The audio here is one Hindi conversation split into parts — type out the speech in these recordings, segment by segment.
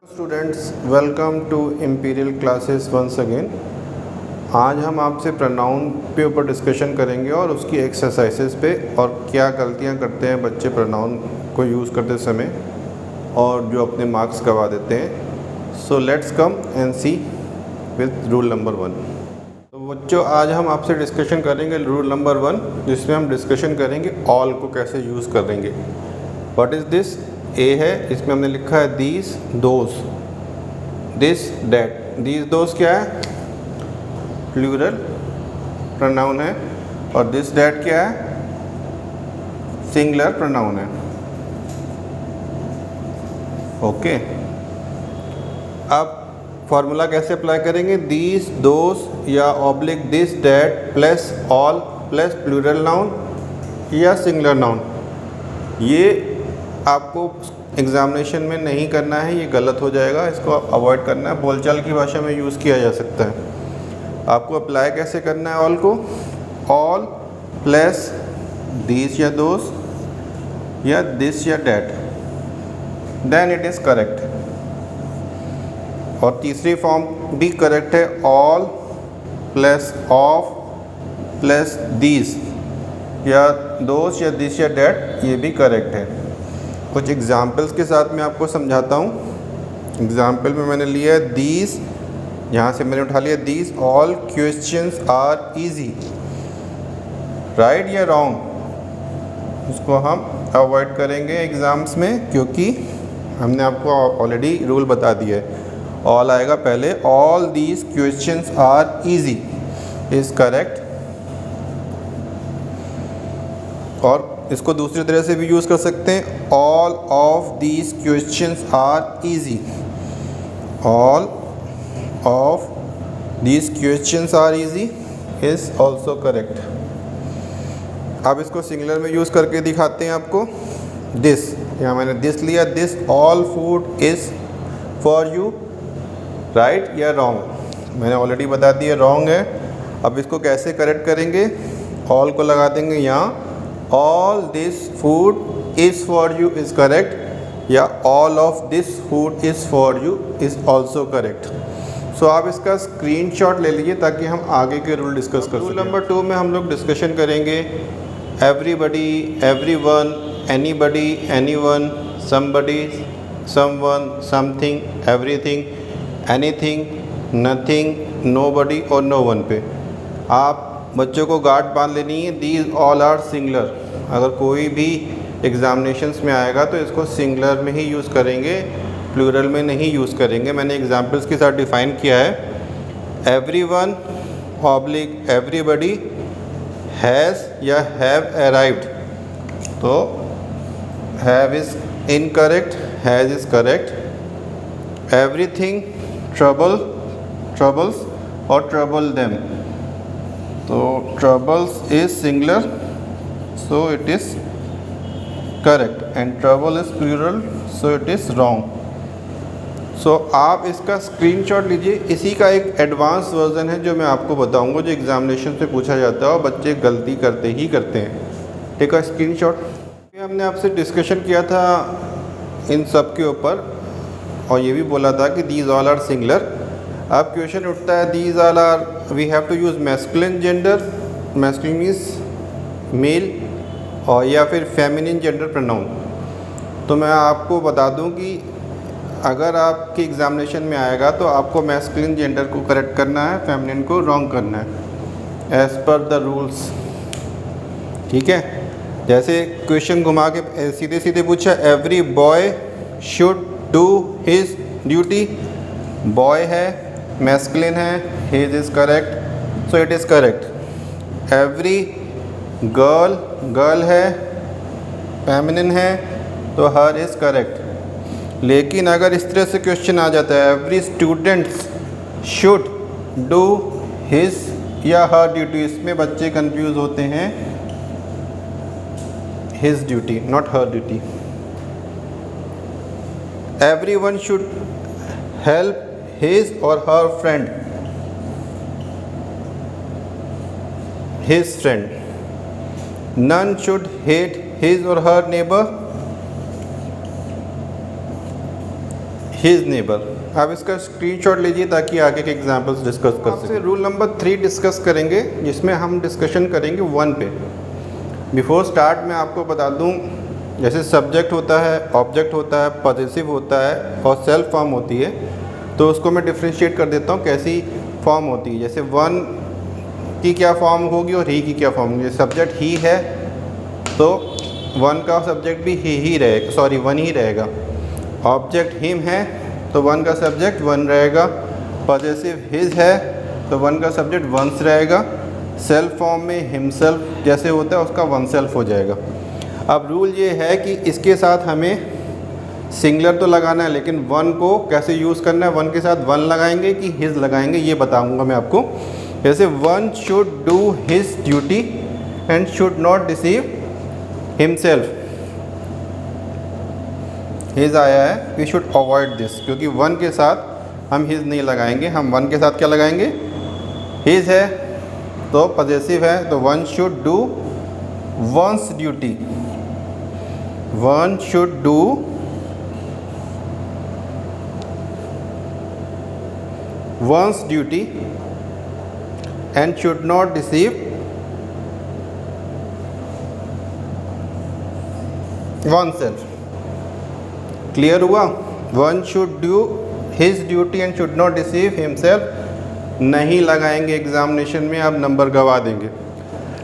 Students, welcome to Imperial Classes once again. आज हम आपसे प्रोनाउन पे ऊपर डिस्कशन करेंगे और उसकी एक्सरसाइजेस पे और क्या गलतियां करते हैं बच्चे प्रोनाउन को यूज़ करते समय और जो अपने मार्क्स गवा देते हैं। So let's come and see with rule number 1। तो बच्चों, आज हम आपसे डिस्कशन करेंगे रूल नंबर 1, जिसमें हम डिस्कशन करेंगे ऑल को कैसे यूज़ करेंगे। What is this? ए है, इसमें हमने लिखा है these, those, this, that. These those क्या है? प्लूरल प्रोनाउन है। और दिस डैट क्या है? सिंगुलर प्रोनाउन है। ओके, अब फॉर्मूला कैसे अप्लाई करेंगे? दीज, दोज या oblique this, that plus all plus plural noun या सिंगुलर नाउन। ये आपको एग्जामिनेशन में नहीं करना है, ये गलत हो जाएगा, इसको अवॉइड करना है। बोलचाल की भाषा में यूज़ किया जा सकता है। आपको अप्लाई कैसे करना है ऑल को? ऑल प्लस दिस या दोस या दिस या that, then it is correct. और तीसरी फॉर्म भी करेक्ट है, all plus of plus this या दोस या दिस या डैट, ये भी करेक्ट है। कुछ एग्जाम्पल्स के साथ मैं आपको समझाता हूँ। एग्जाम्पल में मैंने लिया है दीज, यहाँ से मैंने उठा लिया these all questions are easy. Right या रॉन्ग, उसको हम अवॉइड करेंगे एग्ज़ाम्स में, क्योंकि हमने आपको ऑलरेडी रूल बता दिया है। ऑल आएगा पहले। All these questions are easy is correct. और इसको दूसरी तरह से भी यूज़ कर सकते हैं, all of these questions are easy. All of these questions are easy is also correct. अब इसको सिंगुलर में यूज़ करके दिखाते हैं आपको। दिस, यहाँ मैंने दिस लिया, this all food is for you. Right या रॉन्ग, मैंने ऑलरेडी बता दिया रॉन्ग है। अब इसको कैसे करेक्ट करेंगे? ऑल को लगा देंगे यहाँ, all this food is for you is correct, या all of this food is for you is also correct. So आप इसका स्क्रीनशॉट ले लीजिए ताकि हम आगे के रूल डिस्कस कर सकें। रूल नंबर 2 में हम लोग डिस्कशन करेंगे everybody, everyone, anybody, anyone, somebody, someone, something, everything, anything, nothing, nobody और नो वन पे आप बच्चों को गार्ड बांध लेनी है। These all are singular. अगर कोई भी एग्जामिनेशंस में आएगा तो इसको सिंगुलर में ही यूज़ करेंगे, प्लूरल में नहीं यूज़ करेंगे। मैंने एग्जांपल्स के साथ डिफ़ाइन किया है। एवरीवन ऑब्लिक एवरीबडी हैज़ या हैव अराइव्ड, तो have is incorrect, has is correct. Everything trouble, troubles और ट्रबल देम, तो troubles is singular, so it is correct, and trouble is plural, so it is wrong. So आप इसका स्क्रीनशॉट लीजिए। इसी का एक एडवांस वर्जन है जो मैं आपको बताऊंगा, जो एग्जामिनेशन से पूछा जाता है और बच्चे गलती करते ही करते हैं। ठीक है, स्क्रीनशॉट। हमने आपसे डिस्कशन किया था इन सब के ऊपर और ये भी बोला था कि दीज ऑल आर सिंगुलर। अब क्वेश्चन उठता है, these all are, we have to use masculine gender, masculine is male, और या फिर फेमिनिन जेंडर प्रोनाउन। तो मैं आपको बता दूं कि अगर आपके एग्जामिनेशन में आएगा तो आपको मैस्कुलिन जेंडर को करेक्ट करना है, फेमिनिन को रॉन्ग करना है, एज़ पर द रूल्स। ठीक है, जैसे क्वेश्चन घुमा के सीधे सीधे पूछा, every boy should do his duty. Boy है, मैस्कुलिन है, his is correct, so it is correct. Every girl, girl है, फेमिनिन है, तो हर इज़ करेक्ट। लेकिन अगर इस तरह से क्वेश्चन आ जाता है, every students should do his या हर ड्यूटी, इसमें बच्चे कंफ्यूज होते हैं। His duty, not her duty. Everyone should help his or her friend, his friend. None should hate his or her neighbor, his neighbour. आप इसका स्क्रीनशॉट लीजिए ताकि आगे के एग्जांपल्स डिस्कस कर सकें। रूल नंबर 3 डिस्कस करेंगे, जिसमें हम डिस्कशन करेंगे 1 पे। बिफोर स्टार्ट मैं आपको बता दूं, जैसे सब्जेक्ट होता है, ऑब्जेक्ट होता है, पॉसेसिव होता है और सेल्फ फॉर्म होती है, तो उसको मैं डिफ्रेंशिएट कर देता हूँ कैसी फॉर्म होती है। जैसे 1 की क्या फॉर्म होगी और ही की क्या फॉर्म होगी। सब्जेक्ट ही है तो 1 का सब्जेक्ट भी ही रहेगा, सॉरी 1 ही रहेगा। ऑब्जेक्ट हिम है तो 1 का सब्जेक्ट 1 रहेगा। पॉसेसिव हिज है तो 1 का सब्जेक्ट वंस रहेगा। सेल्फ फॉर्म में हिमसेल्फ जैसे होता है उसका वन सेल्फ हो जाएगा। अब रूल ये है कि इसके साथ हमें सिंगुलर तो लगाना है, लेकिन 1 को कैसे यूज़ करना है, 1 के साथ 1 लगाएंगे कि हिज लगाएंगे ये बताऊंगा मैं आपको। जैसे 1 should do his duty and should not deceive himself. His आया है, वी शुड अवॉइड दिस, क्योंकि 1 के साथ हम हिज नहीं लगाएंगे, हम 1 के साथ क्या लगाएंगे, हिज है तो पॉसेसिव है तो 1 should do once duty. 1 should do once duty and should not deceive one self. Clear हुआ? 1 should do his duty and should not deceive himself नहीं लगाएंगे एग्जामिनेशन में, आप नंबर गवा देंगे।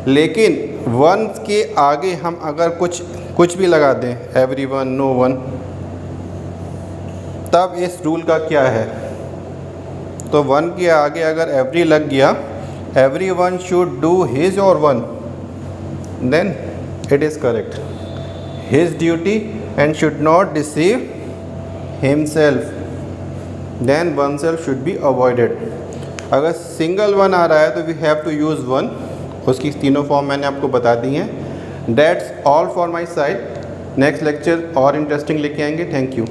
लेकिन 1 के आगे हम अगर कुछ भी लगा दें, एवरीवन, नो वन, तब इस रूल का क्या है। तो 1 के आगे अगर एवरी लग गया, एवरीवन शुड डू हिज और 1, then it is correct. His duty and should not deceive himself, then oneself should be avoided। अगर सिंगल 1 आ रहा है तो we have to use 1, उसकी तीनों फॉर्म मैंने आपको बता दी हैं। That's all for my side। Next lecture और इंटरेस्टिंग लेके आएंगे। Thank you.